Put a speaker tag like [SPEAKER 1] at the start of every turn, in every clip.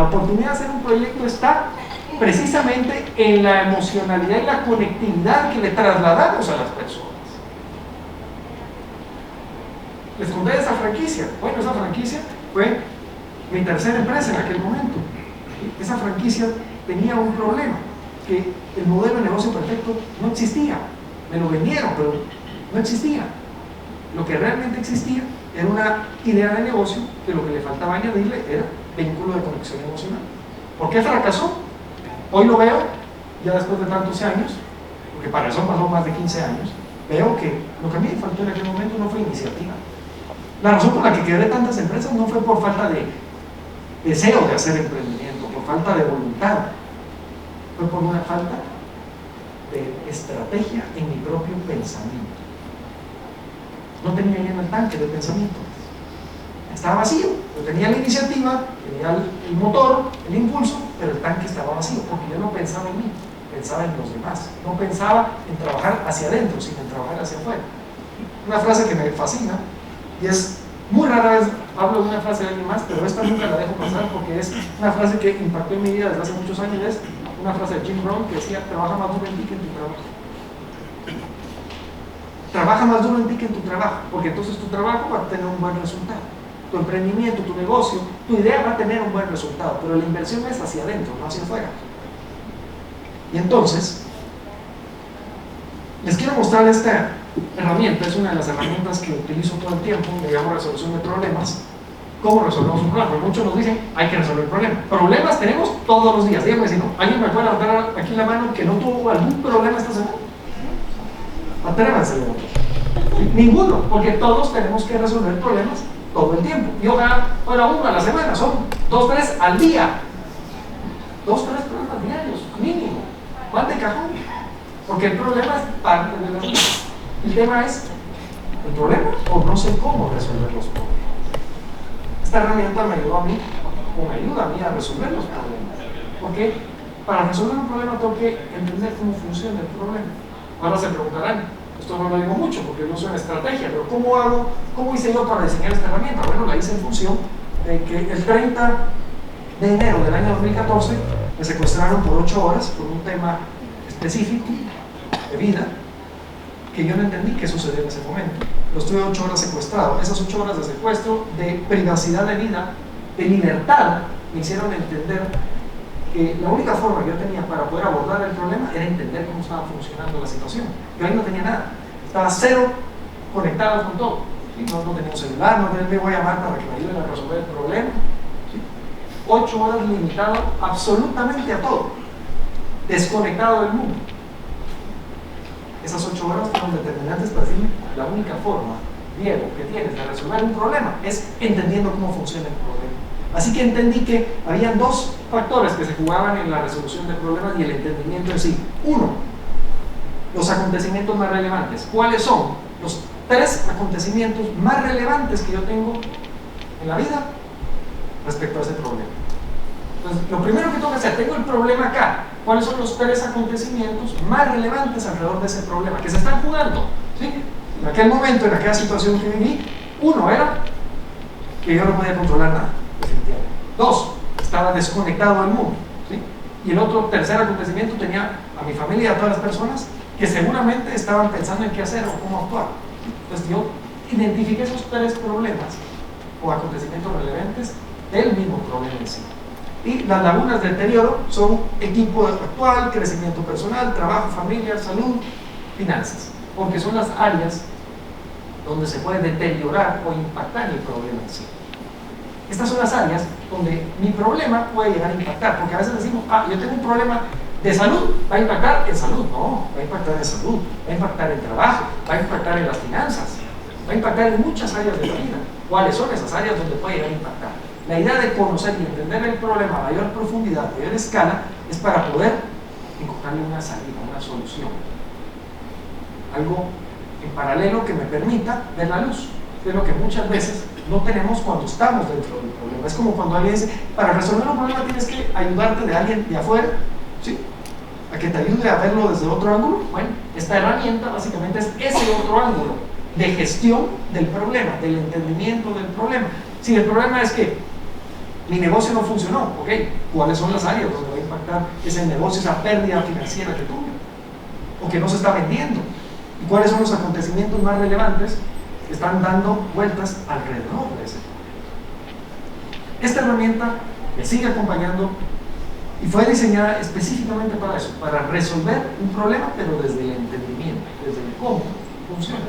[SPEAKER 1] La oportunidad de hacer un proyecto está precisamente en la emocionalidad y la conectividad que le trasladamos a las personas. Les conté de esa franquicia. Bueno, esa franquicia fue mi tercera empresa en aquel momento. Esa franquicia tenía un problema, que el modelo de negocio perfecto no existía. Me lo vendieron, pero no existía. Lo que realmente existía era una idea de negocio que lo que le faltaba añadirle era vínculo de conexión emocional. ¿Por qué fracasó? Hoy lo veo, ya después de tantos años, porque para eso pasó más de 15 años, veo que lo que a mí me faltó en aquel momento no fue iniciativa. La razón por la que quebré tantas empresas no fue por falta de deseo de hacer emprendimiento, por falta de voluntad, fue por una falta de estrategia en mi propio pensamiento. No tenía lleno el tanque de pensamiento, estaba vacío. Yo tenía la iniciativa, tenía el motor, el impulso, pero el tanque estaba vacío porque yo no pensaba en mí, pensaba en los demás. No pensaba en trabajar hacia adentro, sino en trabajar hacia afuera. Una frase que me fascina, y es muy rara vez hablo de una frase de alguien más, pero esta nunca la dejo pasar porque es una frase que impactó en mi vida desde hace muchos años. Es una frase de Jim Rohn que decía: trabaja más duro en ti que en tu trabajo. Trabaja más duro en ti que en tu trabajo, porque entonces tu trabajo va a tener un buen resultado. Tu emprendimiento, tu negocio, tu idea va a tener un buen resultado, pero la inversión es hacia adentro, no hacia afuera. Y entonces, les quiero mostrar esta herramienta. Es una de las herramientas que utilizo todo el tiempo, le llamo resolución de problemas. ¿Cómo resolvemos un problema? Muchos nos dicen, hay que resolver problemas. Problemas tenemos todos los días. Díganme si no. ¿Alguien me puede levantar aquí la mano que no tuvo algún problema esta semana? Atrévanse a levantar. Ninguno, porque todos tenemos que resolver problemas todo el tiempo. Y ojalá fuera uno a la semana, son 2, 3 al día. 2, 3 problemas diarios, mínimo. ¿Van de cajón? Porque el problema es parte de la vida. El tema es el problema o no sé cómo resolver los problemas. Esta herramienta me ayudó a mí, o me ayuda a mí a resolver los problemas. Porque para resolver un problema tengo que entender cómo funciona el problema. Ahora se preguntarán, esto no lo digo mucho porque no es una estrategia, pero ¿cómo hice yo para diseñar esta herramienta? Bueno, la hice en función de que el 30 de enero del año 2014 me secuestraron por 8 horas por un tema específico de vida que yo no entendí qué sucedió en ese momento. Lo estuve 8 horas secuestrado. Esas 8 horas de secuestro, de privacidad de vida, de libertad, me hicieron entender que la única forma que yo tenía para poder abordar el problema era entender cómo estaba funcionando la situación. Yo ahí no tenía nada, estaba cero conectado con todo. ¿Sí? No tenía un celular, no tenía, me voy a llamar para que me ayuden a resolver el problema. ¿Sí? 8 horas limitado absolutamente a todo, desconectado del mundo. Esas 8 horas fueron determinantes para decirme: la única forma, Diego, que tienes de resolver un problema es entendiendo cómo funciona el problema. Así que entendí que habían 2 factores que se jugaban en la resolución de problemas y el entendimiento en sí. 1, los acontecimientos más relevantes. ¿Cuáles son los 3 acontecimientos más relevantes que yo tengo en la vida respecto a ese problema? Entonces, lo primero que tengo que hacer, tengo el problema acá. ¿Cuáles son los 3 acontecimientos más relevantes alrededor de ese problema que se están jugando? ¿Sí? En aquel momento, en aquella situación que viví, 1 era que yo no podía controlar nada, definitivamente. 2, estaba desconectado del mundo. ¿Sí? Y el otro, tercer acontecimiento, tenía a mi familia y a todas las personas que seguramente estaban pensando en qué hacer o cómo actuar. Entonces yo identifiqué esos 3 problemas o acontecimientos relevantes del mismo problema en sí. Y las lagunas de deterioro son equipo actual, crecimiento personal, trabajo, familia, salud, finanzas, porque son las áreas donde se puede deteriorar o impactar el problema en sí. Estas son las áreas donde mi problema puede llegar a impactar, porque a veces decimos, yo tengo un problema de salud, va a impactar en salud. No, va a impactar en salud, va a impactar en trabajo, va a impactar en las finanzas, va a impactar en muchas áreas de la vida. ¿Cuáles son esas áreas donde puede llegar a impactar? La idea de conocer y entender el problema a mayor profundidad, a mayor escala, es para poder encontrarle una salida, una solución. Algo en paralelo que me permita ver la luz, que es lo que muchas veces no tenemos cuando estamos dentro del problema. Es como cuando alguien dice, para resolver un problema tienes que ayudarte de alguien de afuera, ¿sí? A que te ayude a verlo desde otro ángulo. Bueno, esta herramienta básicamente es ese otro ángulo de gestión del problema, del entendimiento del problema. Si el problema es que Mi negocio no funcionó, ok, ¿cuáles son las áreas donde va a impactar ese negocio, esa pérdida financiera que tuve? O que no se está vendiendo. ¿Y cuáles son los acontecimientos más relevantes que están dando vueltas alrededor de ese tema? Esta herramienta me sigue acompañando y fue diseñada específicamente para eso, para resolver un problema, pero desde el entendimiento, desde el cómo funciona.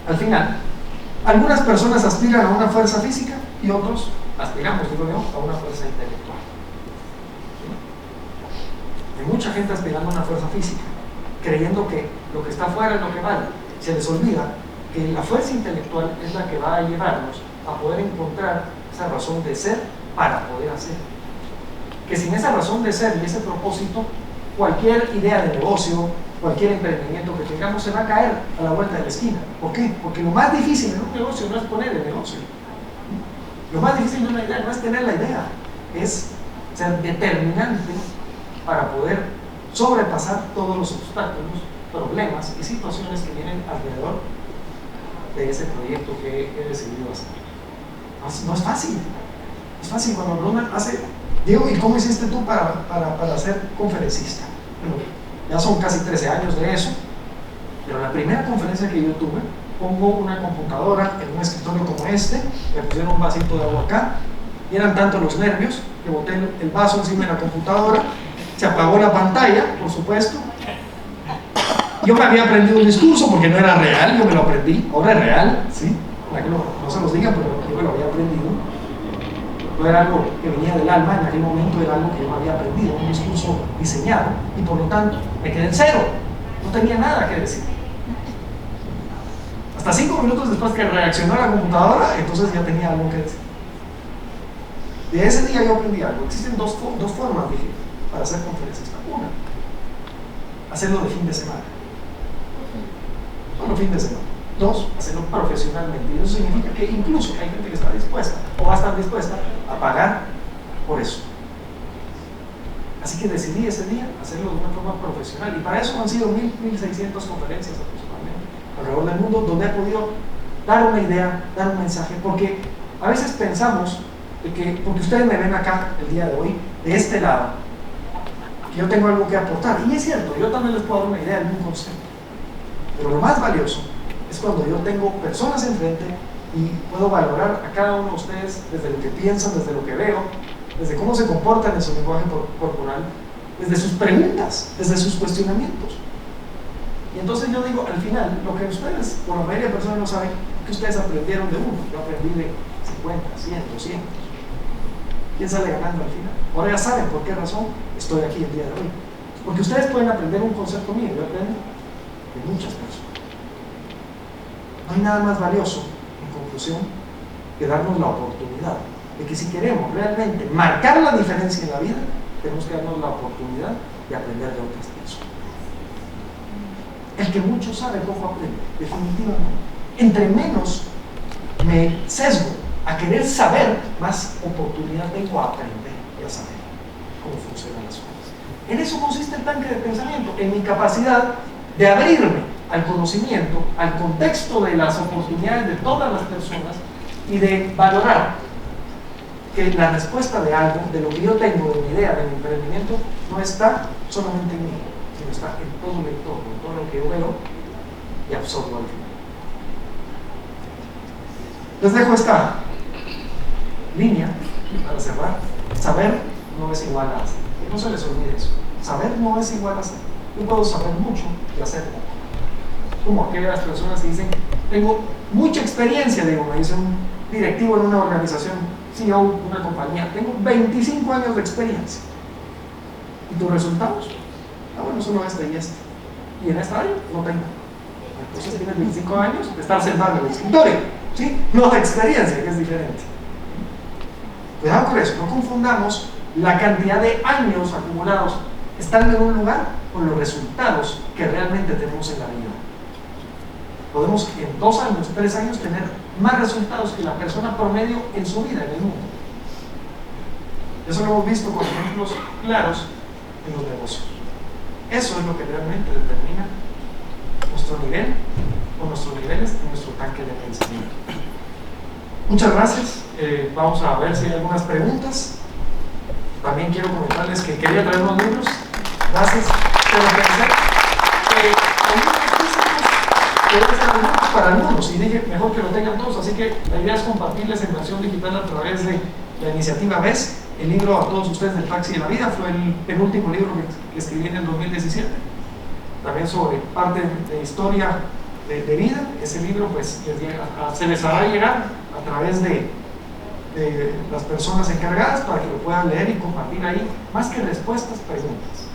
[SPEAKER 1] Al final, algunas personas aspiran a una fuerza física y otros aspiramos, digo yo, a una fuerza intelectual. ¿Sí? Hay mucha gente aspirando a una fuerza física, creyendo que lo que está afuera es lo que vale. Se les olvida que la fuerza intelectual es la que va a llevarnos a poder encontrar esa razón de ser para poder hacer. Que sin esa razón de ser y ese propósito, cualquier idea de negocio, cualquier emprendimiento que tengamos se va a caer a la vuelta de la esquina. ¿Por qué? Porque lo más difícil en un negocio no es poner el negocio. Lo más difícil de una idea no es tener la idea, es ser determinante para poder sobrepasar todos los obstáculos, problemas y situaciones que vienen alrededor de ese proyecto que he decidido hacer. No es fácil. Es fácil cuando Ronald hace, Diego, ¿y cómo hiciste tú para ser conferencista? Bueno, ya son casi 13 años de eso, pero la primera conferencia que yo tuve, pongo una computadora en un escritorio como este, me pusieron un vasito de agua acá, y eran tantos los nervios que boté el vaso encima de la computadora, se apagó la pantalla, por supuesto. Yo me había aprendido un discurso porque no era real, yo me lo aprendí, ahora es real, ¿sí? Para que no se los diga, pero yo me lo había aprendido. No era algo que venía del alma, en aquel momento era algo que yo había aprendido, un discurso diseñado, y por lo tanto me quedé en cero, no tenía nada que decir. Hasta 5 minutos después que reaccionó la computadora, entonces ya tenía algo que decir. De ese día yo aprendí algo. Existen dos formas, dije, para hacer conferencias. Una, hacerlo de fin de semana. Solo fin de semana. Dos, hacerlo profesionalmente. Y eso significa que incluso hay gente que está dispuesta o va a estar dispuesta a pagar por eso. Así que decidí ese día hacerlo de una forma profesional. Y para eso han sido 1,600 conferencias aproximadamente alrededor del mundo, donde he podido dar una idea, dar un mensaje. Porque a veces pensamos de que, porque ustedes me ven acá el día de hoy, de este lado, que yo tengo algo que aportar. Y es cierto, yo también les puedo dar una idea, algún concepto. Pero lo más valioso es cuando yo tengo personas enfrente y puedo valorar a cada uno de ustedes desde lo que piensan, desde lo que veo, desde cómo se comportan en su lenguaje corporal, desde sus preguntas, desde sus cuestionamientos. Y entonces yo digo, al final, lo que ustedes, por la mayoría de personas no saben, que ustedes aprendieron de uno. Yo aprendí de 50, 100, 200. ¿Quién sale ganando al final? Ahora ya saben por qué razón estoy aquí el día de hoy. Porque ustedes pueden aprender un concepto mío, yo aprendo de muchas personas. No hay nada más valioso, en conclusión, que darnos la oportunidad de que si queremos realmente marcar la diferencia en la vida, tenemos que darnos la oportunidad de aprender de otras personas. El que mucho sabe, poco aprende, definitivamente. Entre menos me sesgo a querer saber, más oportunidad tengo a aprender y a saber cómo funcionan las cosas. En eso consiste el tanque de pensamiento, en mi capacidad de abrirme al conocimiento, al contexto de las oportunidades de todas las personas y de valorar que la respuesta de algo, de lo que yo tengo, de mi idea, de mi emprendimiento, no está solamente en mí, sino está en todo el entorno, en todo lo que yo veo y absorbo al final. Les dejo esta línea para cerrar. Saber no es igual a hacer. Que no se les olvide eso. Saber no es igual a hacer. Yo puedo saber mucho y hacer poco. Como aquellas personas que dicen, tengo mucha experiencia, digo, me dice un directivo en una organización, CEO de una compañía, tengo 25 años de experiencia. ¿Y tus resultados? Ah, bueno, solo este y este. Y en esta área no tengo. Entonces tienes 25 años de estar sentado en el escritorio, ¿sí? No de experiencia, que es diferente. Cuidado con eso, no confundamos la cantidad de años acumulados estando en un lugar con los resultados que realmente tenemos en la vida. Podemos en 2 años, 3 años tener más resultados que la persona promedio en su vida en el mundo. Eso lo hemos visto con ejemplos claros en los negocios. Eso es lo que realmente determina nuestro nivel o nuestros niveles en nuestro tanque de pensamiento. Muchas gracias. Vamos a ver si hay algunas preguntas. También quiero comentarles que quería traer unos libros. Gracias. Pero pensé que algunos físicos pueden ser argumentos para algunos y dije mejor que lo tengan todos. Así que la idea es compartirles en versión digital a través de la iniciativa BES. El libro a todos ustedes del Taxi de la Vida fue el penúltimo libro que escribí en el 2017. También sobre parte de historia de vida. Ese libro pues se les hará llegar a través de las personas encargadas para que lo puedan leer y compartir ahí, más que respuestas, preguntas.